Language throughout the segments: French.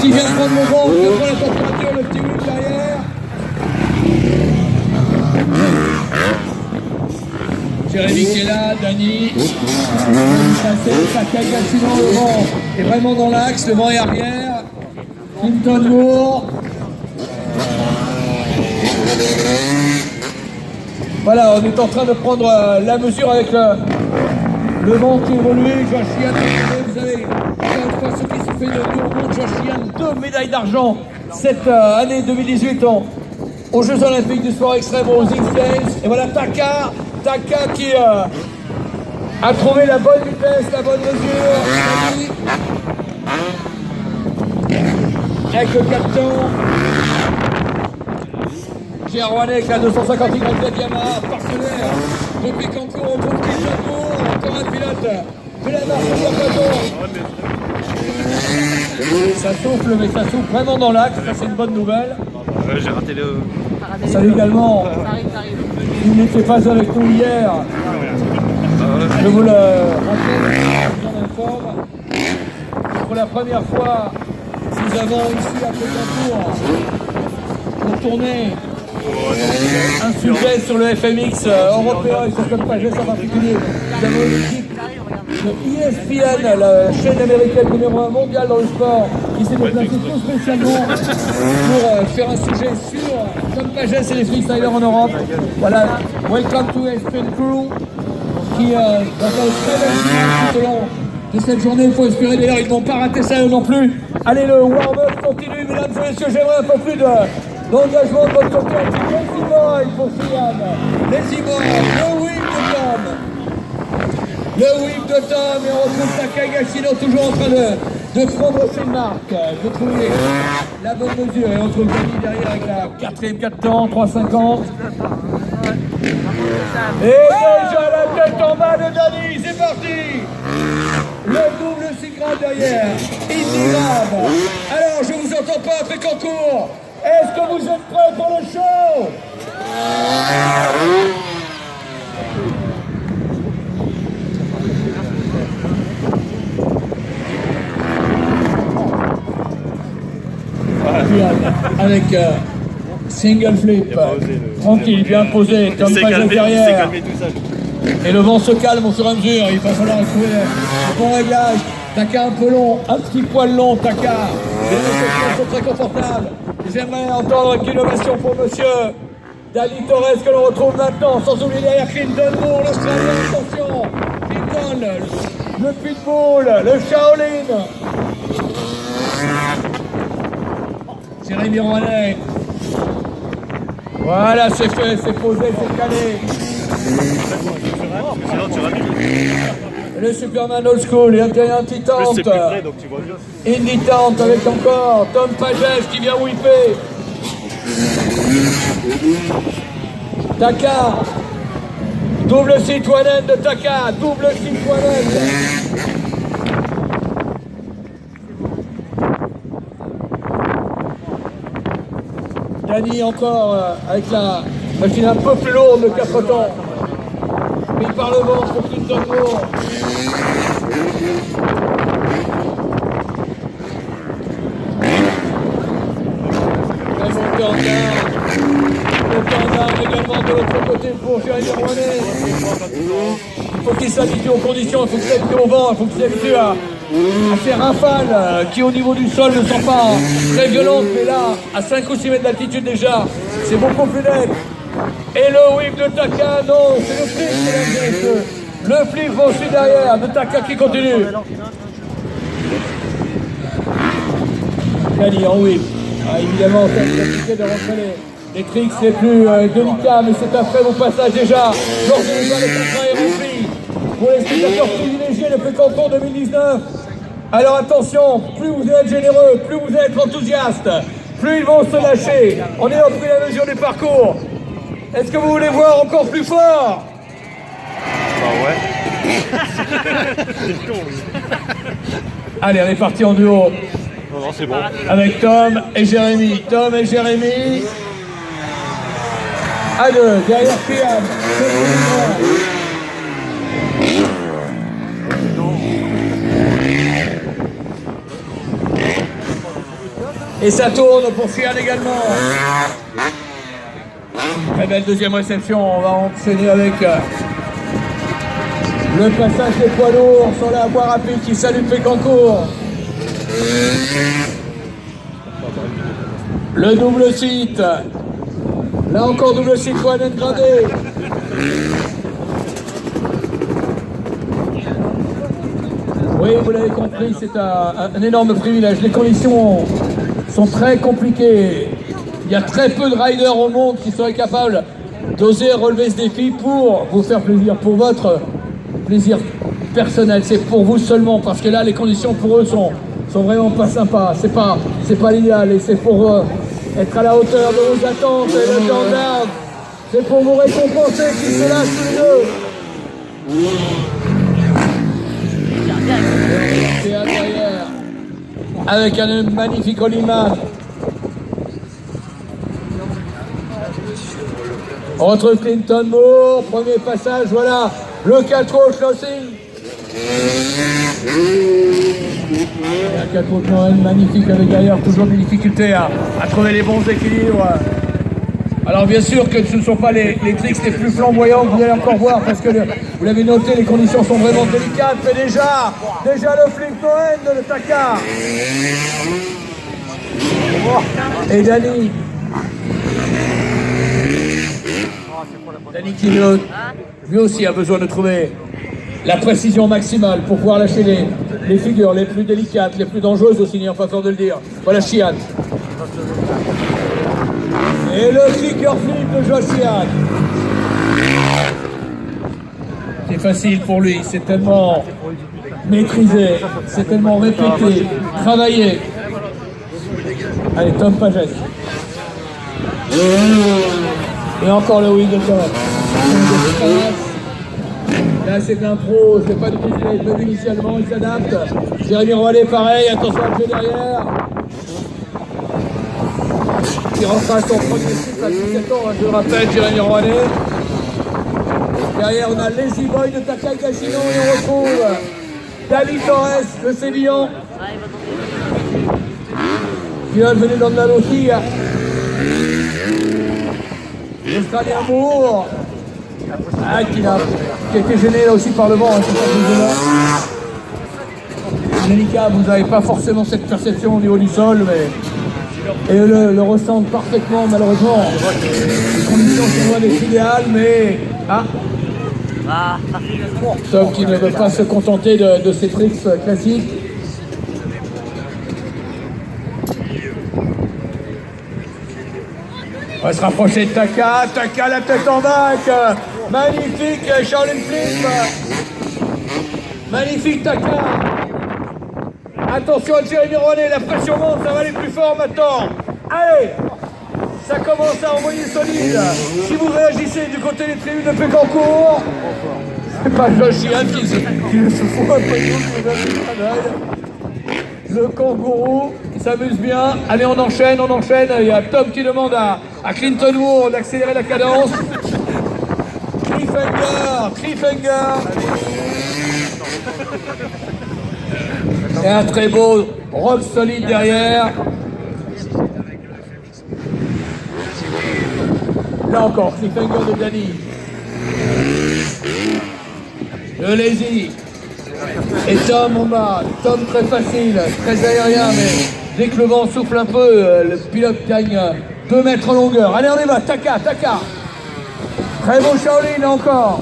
qui vient de prendre le vent, qui prend la température, le petit Will derrière. Jérémy qui est là, Dany. Takagashino, le vent est vraiment dans l'axe, le vent est arrière. Clinton Moore. Voilà, on est en train de prendre la mesure avec le vent qui évolue. Josh Yan, vous avez encore une fois ceux qui se fait le tour au monde. Josh Yan, 2 médailles d'argent cette année 2018 aux Jeux Olympiques du sport extrême aux X-Games. Et voilà Taka qui a trouvé la bonne vitesse, la bonne mesure. Avec le captain. Gerwanek avec la 250 Y Yamaha, partenaire depuis Cancun, on trouve Clinton, encore un pilote de la marque de Ça souffle, mais ça souffle vraiment dans l'axe, ça c'est une bonne nouvelle. J'ai raté le... Salut également, il n'était pas avec nous hier. Je vous le rappelle, pour la première fois, nous avons ici à Pécancourt pour tourner un sujet sur le FMX européen et sur Tom Pages en particulier. Nous avons une équipe de ESPN, la chaîne américaine numéro 1 mondiale dans le sport, qui s'est déplacée tout spécialement pour faire un sujet sur Tom Pages et les freestylers en Europe. Voilà, welcome to ESPN Crew, qui va faire très tout au long de cette journée. Il faut espérer, d'ailleurs, ils n'ont pas raté ça eux non plus. Allez, le warm-up continue, mesdames et messieurs, j'aimerais un peu plus d'engagement de votre côté. Les Boys pour Sian, les Boys, le whip de Tom. Le whip de Tom, et on retrouve Takagashino toujours en train de prendre ses marques, de trouver la bonne mesure. Et on trouve Dany derrière avec la 4ème 4 temps, 3,50. Et déjà la tête en bas de Dany, c'est parti. Le double Sigrad derrière, Easy Grab. Alors, je vous entends pas, Pécancourt. Est-ce que vous êtes prêts pour le show? Avec single flip, tranquille, bien posé, Tom Pages derrière. Et le vent se calme au fur et à mesure, il va falloir trouver le bon réglage. Taka un peu long, un petit poil long, Taka. Les deux sont très confortables. J'aimerais entendre une innovation pour monsieur Dany Torres que l'on retrouve maintenant, sans oublier derrière Clinton Moore, l'Australien, attention. Clinton, le Pitbull, le Shaolin. Jérémy Rouanet. Voilà, c'est fait, c'est posé, c'est calé. Le Superman Old School, il y a un petit tente. Indy tente avec encore Tom Pages qui vient whipper. Taka. Double citoyenne de Taka. Double citoyenne. Dany encore avec la machine un peu plus lourde de 4 temps. Pris par le vent pour Clinton Moore. Le tandem également de l'autre côté pour Jérémy Rouanet. Il faut qu'il s'habitue aux conditions, il faut qu'il s'habitue au vent, il faut qu'il s'habitue à ces rafales qui au niveau du sol ne sont pas très violentes, mais là, à 5 ou 6 mètres d'altitude déjà, c'est beaucoup plus net. Et le whip de Taka, non, c'est le flip, mesdames et messieurs. Le flip aussi derrière de Taka qui continue. Dany en whip. Ah, évidemment, ça a compliqué de rentrer les tricks les plus délicats, mais c'est un très bon passage déjà. L'ordinateur des contrats est rempli pour les spectateurs privilégiés de Pécancourt 2019. Alors attention, plus vous êtes généreux, plus vous êtes enthousiaste, plus ils vont se lâcher. On est au prix de la mesure du parcours. Est-ce que vous voulez voir encore plus fort? Bah ouais. Allez, on est parti en duo. Non, c'est bon. Avec Tom et Jérémy. Tom et Jérémy. À deux, derrière Piam. Et ça tourne pour Chian également. Très belle deuxième réception. On va enchaîner avec le passage des poids lourds sur la voie rapide qui salue Pécancourt. Le double site. Là encore double site pour Alain Gradé. Oui, vous l'avez compris, c'est un énorme privilège. Les conditions sont très compliquées. Il y a très peu de riders au monde qui seraient capables d'oser relever ce défi pour vous faire plaisir, pour votre plaisir personnel. C'est pour vous seulement, parce que là, les conditions pour eux sont vraiment pas sympas. C'est pas l'idéal, et c'est pour être à la hauteur de vos attentes et le temps d'arbre. C'est pour vous récompenser qui se lâchent tous les deux. Et à derrière, avec un magnifique Oliman. On retrouve Clinton Moore, premier passage, voilà, le 4 au Schlossing. Et un 4 au Noël magnifique avec derrière toujours des difficultés à trouver les bons équilibres. Alors bien sûr que ce ne sont pas les tricks les plus flamboyants que vous allez encore voir, parce que vous l'avez noté, les conditions sont vraiment délicates, mais déjà le flip Noël de le Taka. Et Dani qui lui aussi a besoin de trouver la précision maximale pour pouvoir lâcher les figures les plus délicates, les plus dangereuses aussi, n'ayant pas peur de le dire. Voilà Chian. Et le clicker flip de Josh Chian. C'est facile pour lui, c'est tellement maîtrisé, c'est tellement répété, travaillé. Allez, Tom Paget. Et encore le wing de Tom. Là c'est de l'impro, c'est pas difficile à être venu initialement, il s'adapte. Jérémy Roilet pareil, attention à le jeu derrière. Il rentrera son premier cycle à 17 ans, je le rappelle, Jérémy Roilet. Derrière on a Lazy Boy de Takai Gachino et on retrouve David Torres, le Sévillan. Qui vient de venir dans de la loterie. L'Australien Moore, qui a été gêné là aussi par le vent. Délicat, vous n'avez pas forcément cette perception au niveau du sol, mais et le ressentent parfaitement malheureusement. Les conditions sont loin d'être idéales, mais Tom qui ne veut pas se contenter de ses tricks classiques. On va se rapprocher de Taka, la tête en bac, magnifique Shaolin Flip, magnifique Taka. Attention à Jérémy Roilet, la pression monte, ça va aller plus fort maintenant. Allez, ça commence à envoyer solide. Si vous réagissez du côté des tribunes de Pécancourt, c'est pas Josh Chian qui se fout un peu de le kangourou, il s'amuse bien. Allez, on enchaîne. Il y a Tom qui demande à Clinton Moore d'accélérer la cadence. Cliffhanger. Et un très beau rock solide derrière. Là encore, cliffhanger de Dani. Le Lazy. Et Tom en bas, Tom très facile, très aérien, mais dès que le vent souffle un peu, le pilote gagne 2 mètres en longueur. Allez, on y va, Taka. Très beau Shaolin encore.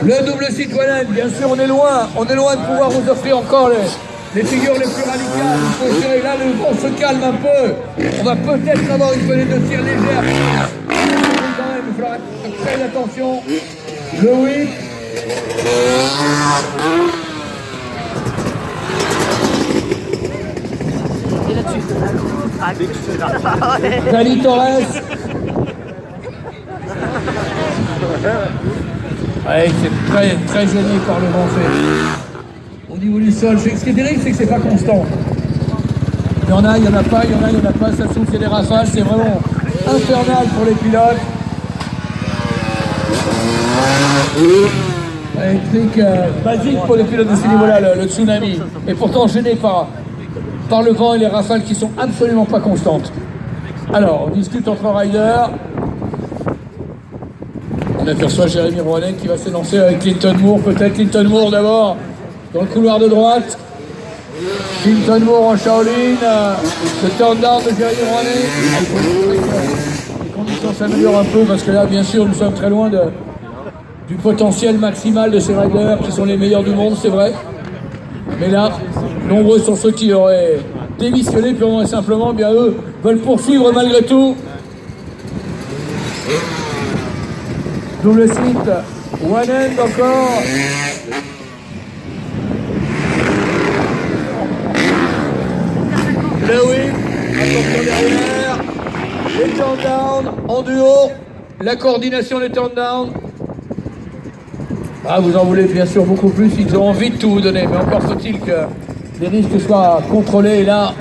Le double citoyen, bien sûr, on est loin de pouvoir vous offrir encore les figures les plus radicales. Il faut tirer là, le vent se calme un peu. On va peut-être avoir une fenêtre de tir légère. Quand même, il faudra faire très attention. Le whip. Et là-dessus. Dani Torres. Ouais, c'est très gêné par le vent fait. Au niveau du sol, ce qui est terrible, c'est que c'est pas constant. Il y en a pas, ça souffle, il y a des rafales, c'est vraiment infernal pour les pilotes. électrique basique pour les pilotes de ce niveau-là, le tsunami. Et pourtant gêné par le vent et les rafales qui sont absolument pas constantes. Alors, on discute entre riders. On aperçoit Jérémy Rouanet qui va s'élancer avec Clinton Moore. Peut-être Clinton Moore d'abord dans le couloir de droite. Clinton Moore en Shaolin. Le turn down de Jérémy Rouanet. Il faut que les conditions s'améliorent un peu parce que là, bien sûr, nous sommes très loin du potentiel maximal de ces riders qui sont les meilleurs du monde, c'est vrai. Mais là, nombreux sont ceux qui auraient démissionné purement et simplement, bien eux veulent poursuivre malgré tout. Double site, one end encore. Le whip, attention derrière. Les turn down en duo, la coordination des turn down. Ah, vous en voulez bien sûr beaucoup plus, ils ont envie de tout vous donner, mais encore faut-il que les risques soient contrôlés. Et là,